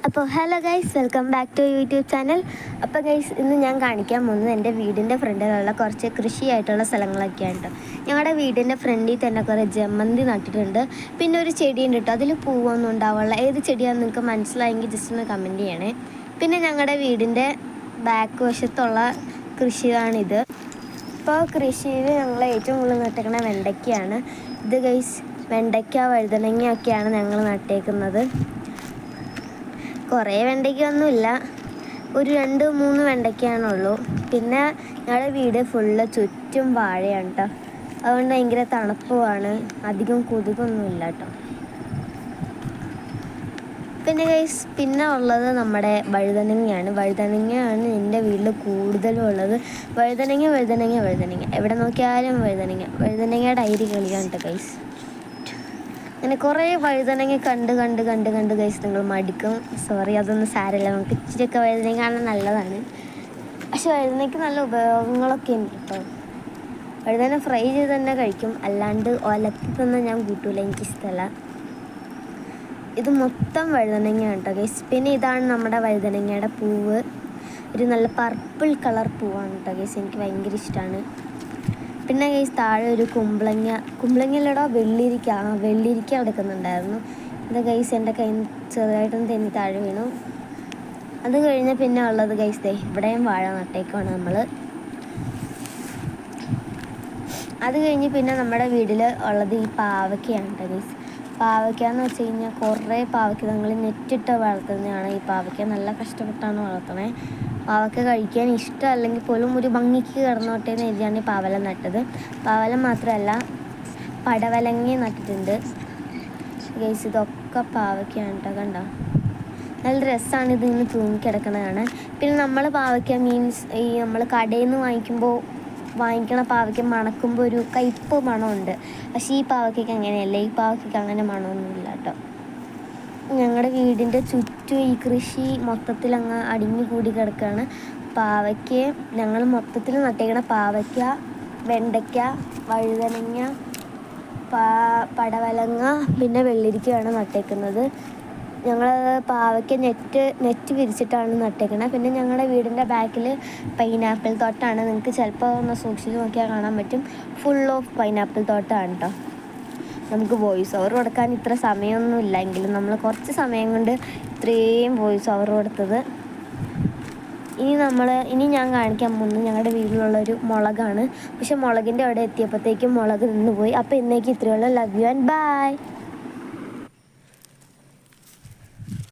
അപ്പോൾ hello guys, welcome back to YouTube channel. അപ്പോൾ guys, ഇന്ന് ഞാൻ കാണിക്കാൻ പോകുന്നത് എൻ്റെ വീടിൻ്റെ ഫ്രണ്ടിലുള്ള കുറച്ച് കൃഷിയായിട്ടുള്ള സ്ഥലങ്ങളൊക്കെയാണ് കേട്ടോ. ഞങ്ങളുടെ വീടിൻ്റെ ഫ്രണ്ടിൽ തന്നെ കുറേ ജമന്തി നട്ടിട്ടുണ്ട്. പിന്നെ ഒരു ചെടിയുണ്ട് കേട്ടോ, അതിൽ പൂവൊന്നും ഉണ്ടാവുള്ള. ഏത് ചെടിയാണെന്ന് നിങ്ങൾക്ക് മനസ്സിലായെങ്കിൽ ജസ്റ്റ് ഒന്ന് കമൻറ്റ് ചെയ്യണേ. പിന്നെ ഞങ്ങളുടെ വീടിൻ്റെ ബാക്ക് വശത്തുള്ള കൃഷിയാണിത്. ഇപ്പോൾ കൃഷിയിൽ ഞങ്ങൾ ഏറ്റവും കൂടുതൽ നട്ടേക്കുന്ന വെണ്ടയ്ക്കയാണ്. ഇത് ഗൈസ്, വെണ്ടയ്ക്ക വഴുതനങ്ങയൊക്കെയാണ് ഞങ്ങൾ നട്ടേക്കുന്നത്. കുറേ വെണ്ടയ്ക്കൊന്നുമില്ല, ഒരു 2-3 വെണ്ടയ്ക്കാണുള്ളൂ. പിന്നെ ഞങ്ങളുടെ വീട് ഫുള്ള് ചുറ്റും വാഴയാണ് കേട്ടോ. അതുകൊണ്ട് ഭയങ്കര തണുപ്പുമാണ്, അധികം കൊതുകൊന്നുമില്ല കേട്ടോ. പിന്നെ ഗൈസ്, പിന്നെ ഉള്ളത് നമ്മുടെ വഴുതനങ്ങയാണ് എൻ്റെ വീട്ടിൽ കൂടുതലും ഉള്ളത്. വഴുതനങ്ങ എവിടെ നോക്കിയാലും വഴുതനങ്ങയുടെ ഐരി കളിയാണ് കേട്ടോ ഗൈസ്. അങ്ങനെ കുറേ വഴുതനങ്ങ കണ്ട് ഗൈസ് നിങ്ങൾ മടുക്കും. സോറി, അതൊന്നും സാരമില്ല, നമുക്ക് ഇച്ചിരിയൊക്കെ വഴുതനങ്ങ കാണാൻ നല്ലതാണ്. പക്ഷെ വഴുതനയ്ക്ക് നല്ല ഉപയോഗങ്ങളൊക്കെ ഉണ്ട് കേട്ടോ. വഴുതന ഫ്രൈ ചെയ്ത് തന്നെ കഴിക്കും, അല്ലാണ്ട് ഒലത്തി തന്നെ ഞാൻ കൂട്ടൂല, എനിക്കിഷ്ടമല്ല. ഇത് മൊത്തം വഴുതനങ്ങയാണ് കേട്ടോ ഗൈസ്. പിന്നെ ഇതാണ് നമ്മുടെ വഴുതനങ്ങയുടെ പൂവ്, ഒരു നല്ല പർപ്പിൾ കളർ പൂവാണ് കേട്ടോ ഗൈസ്, എനിക്ക് ഭയങ്കര ഇഷ്ടമാണ്. പിന്നെ ഗൈസ്, താഴെ ഒരു കുമ്പളങ്ങയിലൂടെ വെള്ളിരിക്ക എടുക്കുന്നുണ്ടായിരുന്നു. ഇത് ഗൈസ് എൻ്റെ കയ്യിൽ ചെറുതായിട്ടൊന്ന് തെന്നി താഴെ വീണു. അത് കഴിഞ്ഞ് പിന്നെ ഉള്ളത് ഗൈസ്, ഇവിടെയും വാഴ നട്ടേക്കാണ് നമ്മൾ. അത് കഴിഞ്ഞ് പിന്നെ നമ്മുടെ വീട്ടിൽ ഉള്ളത് ഈ പാവയ്ക്കയാണ് കേട്ടോ ഗൈസ്. പാവയ്ക്കാന്ന് വെച്ച് കഴിഞ്ഞാൽ കുറേ പാവയ്ക്ക ഞങ്ങൾ നെറ്റിട്ട് വളർത്തുന്നതാണ്. ഈ പാവയ്ക്ക നല്ല കഷ്ടപ്പെട്ടാണ് വളർത്തണേ. പാവയ്ക്ക കഴിക്കാൻ ഇഷ്ടമല്ലെങ്കിൽ പോലും ഒരു ഭംഗിക്ക് കിടന്നോട്ടെ എന്ന് എഴുതിയാണ് ഈ പാവലം നട്ടത്. പാവലം മാത്രമല്ല, പടവലങ്ങ നട്ടിട്ടുണ്ട് ഗൈസ്. ഇതൊക്കെ പാവയ്ക്കാണ് കേട്ടോ, കണ്ടോ? നല്ല രസമാണ് ഇതിങ്ങനെ തൂങ്ങിക്കിടക്കണതാണ്. പിന്നെ നമ്മൾ പാവയ്ക്ക മീൻസ് ഈ നമ്മൾ കടയിൽ നിന്ന് വാങ്ങിക്കണ പാവയ്ക്ക മണക്കുമ്പോൾ ഒരു കയ്പ്പ് മണമുണ്ട്. പക്ഷേ ഈ പാവയ്ക്കൊക്കെ അങ്ങനെയല്ല, ഈ പാവയ്ക്കൊക്കെ അങ്ങനെ മണമൊന്നുമില്ല കേട്ടോ. ഞങ്ങളുടെ വീടിൻ്റെ ചുറ്റും ഈ കൃഷി മൊത്തത്തിൽ അങ്ങ് അടിഞ്ഞു കൂടി കിടക്കുകയാണ്. പാവയ്ക്ക ഞങ്ങൾ മൊത്തത്തിൽ നട്ടേക്കണ പാവയ്ക്ക, വെണ്ടയ്ക്ക, വഴുതനങ്ങ, പടവലങ്ങ, പിന്നെ വെള്ളരിക്കയാണ് നട്ടേക്കുന്നത്. ഞങ്ങൾ പാവയ്ക്ക നെറ്റ് വിരിച്ചിട്ടാണ് നട്ടേക്കുന്നത്. പിന്നെ ഞങ്ങളുടെ വീടിൻ്റെ ബാക്കിൽ പൈനാപ്പിൾ തോട്ടമാണ്. നിങ്ങൾക്ക് ചിലപ്പോൾ ഒന്ന് സൂക്ഷിച്ച് നോക്കിയാൽ കാണാൻ പറ്റും, ഫുൾ ഓഫ് പൈനാപ്പിൾ തോട്ടമാണ് കേട്ടോ. നമുക്ക് വോയിസ് ഓവർ കൊടുക്കാൻ ഇത്ര സമയമൊന്നുമില്ല, എങ്കിലും നമ്മൾ കുറച്ച് സമയം കൊണ്ട് ഇത്രയും വോയിസ് ഓവർ കൊടുത്തത്. ഇനി ഞാൻ കാണിക്കാൻ പോകുന്നത് ഞങ്ങളുടെ വീട്ടിലുള്ളൊരു മുളകാണ്. പക്ഷെ മുളകിൻ്റെ അവിടെ എത്തിയപ്പോഴത്തേക്കും മുളക് നിന്ന് പോയി. അപ്പോൾ ഇന്നേക്ക് ഇത്രയുള്ള. Love you and by.